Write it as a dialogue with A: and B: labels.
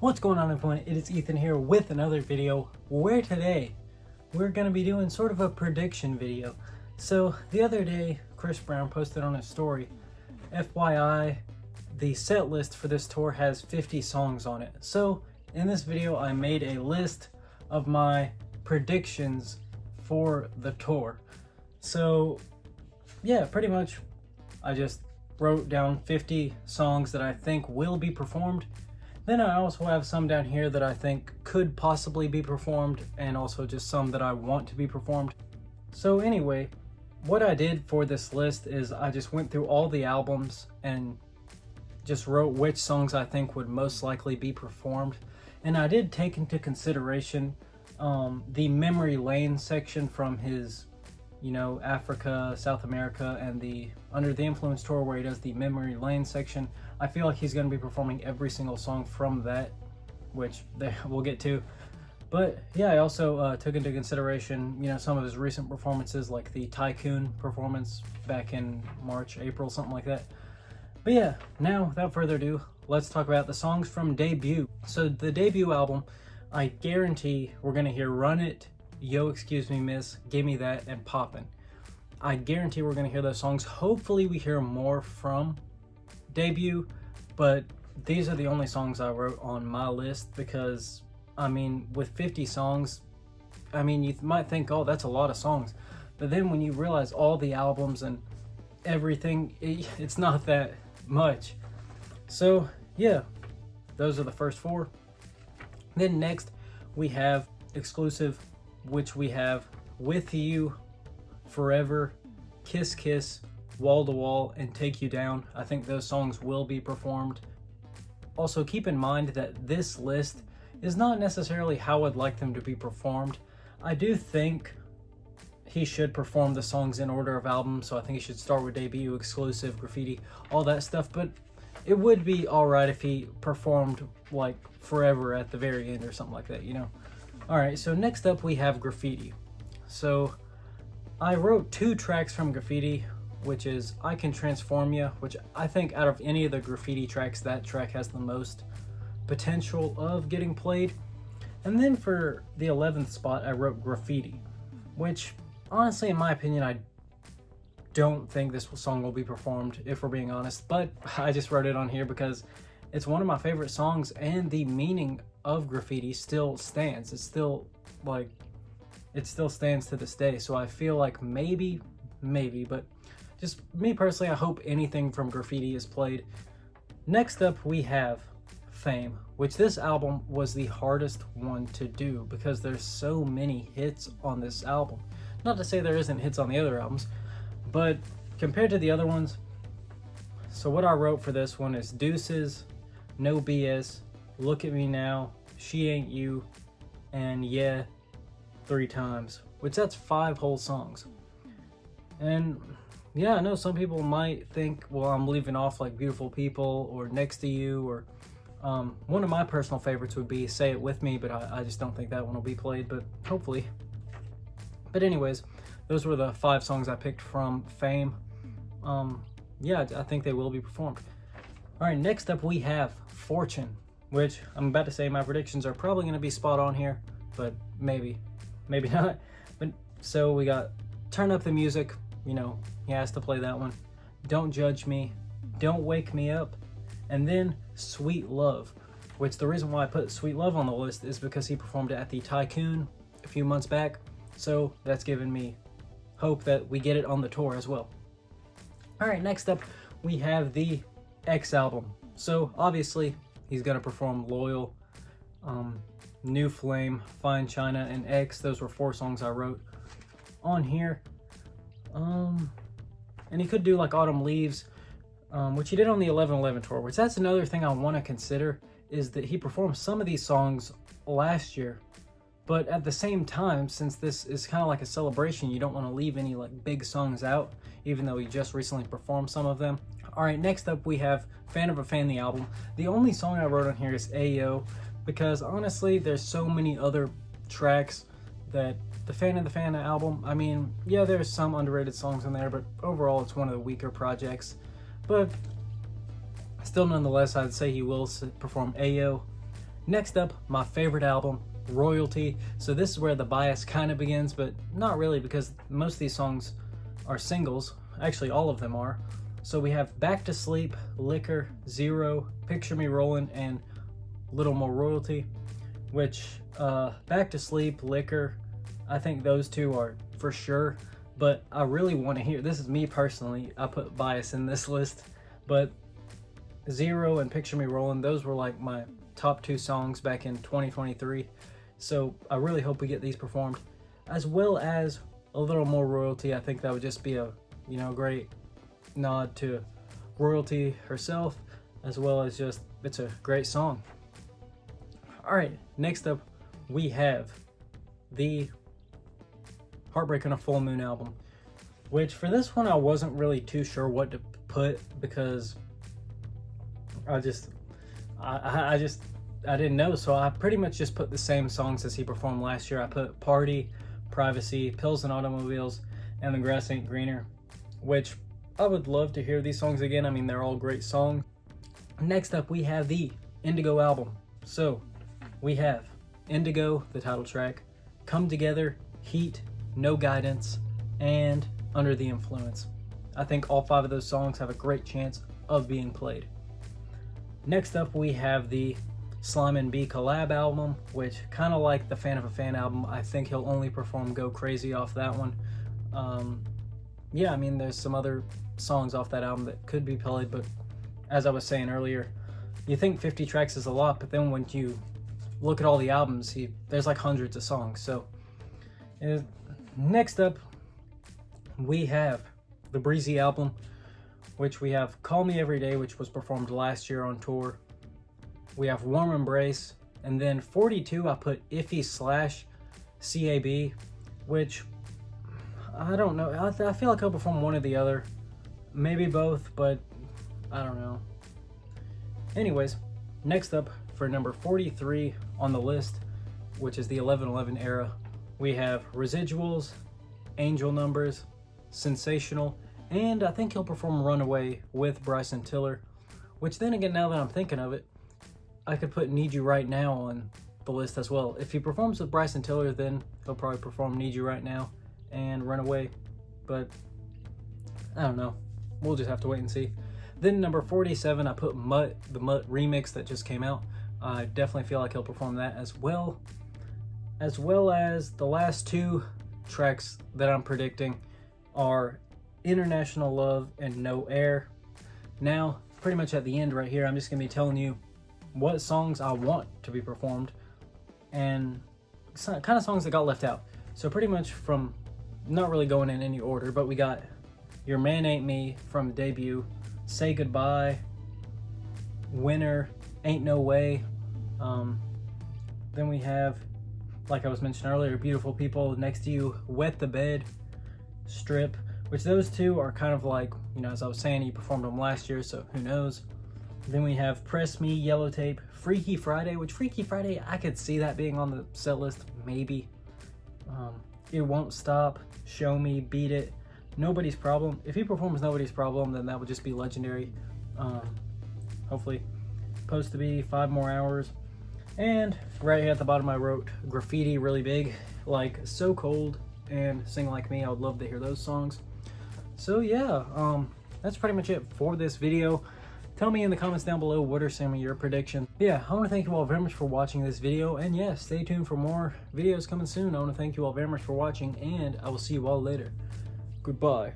A: What's going on, everyone? It is Ethan here with another video where today we're going to be doing sort of a prediction video. So the other day Chris Brown posted on his story, FYI, the set list for this tour has 50 songs on it. So in this video I made a list of my predictions for the tour. So yeah, pretty much I just wrote down 50 songs that I think will be performed. Then I also have some down here that I think could possibly be performed, and also just some that I want to be performed. So anyway, what I did for this list is I just went through all the albums and just wrote which songs I think would most likely be performed. And I did take into consideration the memory lane section from his, Africa, South America, and the Under the Influence tour where he does the memory lane section. I feel like he's going to be performing every single song from that, which we'll get to. But yeah, I also took into consideration, some of his recent performances, like the Tycoon performance back in March, April, something like that. But yeah, now without further ado, let's talk about the songs from Debut. So the Debut album, I guarantee we're going to hear Run It, Yo Excuse Me Miss, Gimme That, and Poppin'. I guarantee we're going to hear those songs. Hopefully we hear more from Debut, but these are the only songs I wrote on my list because, with 50 songs, you might think, oh, that's a lot of songs. But then when you realize all the albums and everything, it's not that much. So yeah, those are the first four. Then next we have exclusive, which we have With You, Forever, Kiss Kiss, Wall to Wall, and Take You Down. I think those songs will be performed. Also keep in mind that this list is not necessarily how I'd like them to be performed. I do think he should perform the songs in order of album, so I think he should start with Debut, Exclusive, Graffiti, all that stuff, but it would be alright if he performed like Forever at the very end or something like that, Alright, so next up we have Graffiti. So I wrote 2 tracks from Graffiti, which is I Can Transform Ya, which I think out of any of the Graffiti tracks, that track has the most potential of getting played. And then for the 11th spot, I wrote Graffiti, which honestly, in my opinion, I don't think this song will be performed, if we're being honest, but I just wrote it on here because it's one of my favorite songs, and the meaning of Graffiti still stands. It still stands to this day. So I feel like maybe, but just me personally, I hope anything from Graffiti is played. Next up, we have Fame, which this album was the hardest one to do because there's so many hits on this album. Not to say there isn't hits on the other albums, but compared to the other ones, so what I wrote for this one is Deuces, No BS, Look at Me Now, She Ain't You, and Yeah 3 times, which that's 5 whole songs. And yeah, I know some people might think, well, I'm leaving off like Beautiful People or Next to You, or one of my personal favorites would be Say It With Me, but I just don't think that one will be played, but hopefully. But anyways, those were the 5 songs I picked from Fame. Yeah, I think they will be performed. Alright, next up we have Fortune, which I'm about to say my predictions are probably going to be spot on here, but maybe not. But so we got Turn Up the Music, he has to play that one. Don't Judge Me, Don't Wake Me Up, and then Sweet Love, which the reason why I put Sweet Love on the list is because he performed it at the Tycoon a few months back, so that's given me hope that we get it on the tour as well. Alright, next up we have the X album. So obviously he's going to perform Loyal, New Flame, Fine China, and X. Those were 4 songs I wrote on here. And he could do like Autumn Leaves, which he did on the 11/11 tour, which that's another thing I want to consider, is that he performed some of these songs last year. But at the same time, since this is kind of like a celebration, you don't want to leave any like big songs out, even though he just recently performed some of them. Alright, next up we have Fan of a Fan, the album. The only song I wrote on here is Ayo, because honestly, there's so many other tracks that the Fan of the Fan album, yeah, there's some underrated songs in there, but overall it's one of the weaker projects. But still, nonetheless, I'd say he will perform Ayo. Next up, my favorite album, Royalty. So this is where the bias kind of begins, but not really, because most of these songs are singles. Actually, all of them are. So we have Back to Sleep, Liquor, Zero, Picture Me Rollin', and Little More Royalty, which Back to Sleep, Liquor, I think those two are for sure, but I really want to hear, this is me personally, I put bias in this list, but Zero and Picture Me Rollin', those were like my top two songs back in 2023, so I really hope we get these performed, as well as A Little More Royalty. I think that would just be a, you know, great nod to Royalty herself, as well as just, it's a great song. All right, next up we have the Heartbreak on a Full Moon album, which for this one I wasn't really too sure what to put, because I didn't know, so I pretty much just put the same songs as he performed last year. I put Party, Privacy, Pills and Automobiles, and The Grass Ain't Greener, which I would love to hear these songs again. I mean, they're all great songs. Next up we have the Indigo album. So we have Indigo, the title track, Come Together, Heat, No Guidance, and Under the Influence. I think all 5 of those songs have a great chance of being played. Next up we have the Slime and B collab album, which kind of like the Fan of a Fan album, I think he'll only perform Go Crazy off that one. Yeah, I mean, there's some other songs off that album that could be played, but as I was saying earlier, you think 50 tracks is a lot, but then when you look at all the albums, there's like hundreds of songs. So next up we have the Breezy album, which we have Call Me Every Day, which was performed last year on tour. We have Warm Embrace, and then 42 I put Iffy / CAB, which I don't know, I feel like I'll perform one or the other, maybe both, but I don't know. Anyways, next up for number 43 on the list, which is the 11/11 era, we have Residuals, Angel Numbers, Sensational, and I think he'll perform Runaway with Bryson Tiller, which then again, now that I'm thinking of it, I could put Need You Right Now on the list as well. If he performs with Bryson Tiller, then he'll probably perform Need You Right Now and Runaway, but I don't know. We'll just have to wait and see. Then number 47, I put Mutt, the Mutt remix that just came out. I definitely feel like he'll perform that as well as the last 2 tracks that I'm predicting are International Love and No Air. Now, pretty much at the end right here, I'm just gonna be telling you what songs I want to be performed and kind of songs that got left out. So pretty much from, not really going in any order, but we got Your Man Ain't Me from the debut, Say Goodbye, Winner, Ain't No Way. Then we have, like I was mentioning earlier, Beautiful People, Next to You, Wet the Bed, Strip, which those 2 are kind of like, you know, as I was saying, he performed them last year, so who knows. Then we have Press Me, Yellow Tape, Freaky Friday, which Freaky Friday, I could see that being on the set list, maybe. It Won't Stop, Show Me, Beat It, Nobody's Problem. If he performs Nobody's Problem, then that would just be legendary. Hopefully. Supposed to be 5 More Hours. And right here at the bottom I wrote Graffiti, really big, like So Cold and Sing Like Me. I would love to hear those songs. So yeah, that's pretty much it for this video. Tell me in the comments down below what are some of your predictions. Yeah, I want to thank you all very much for watching this video, and yeah, stay tuned for more videos coming soon. I want to thank you all very much for watching, and I will see you all later. Goodbye.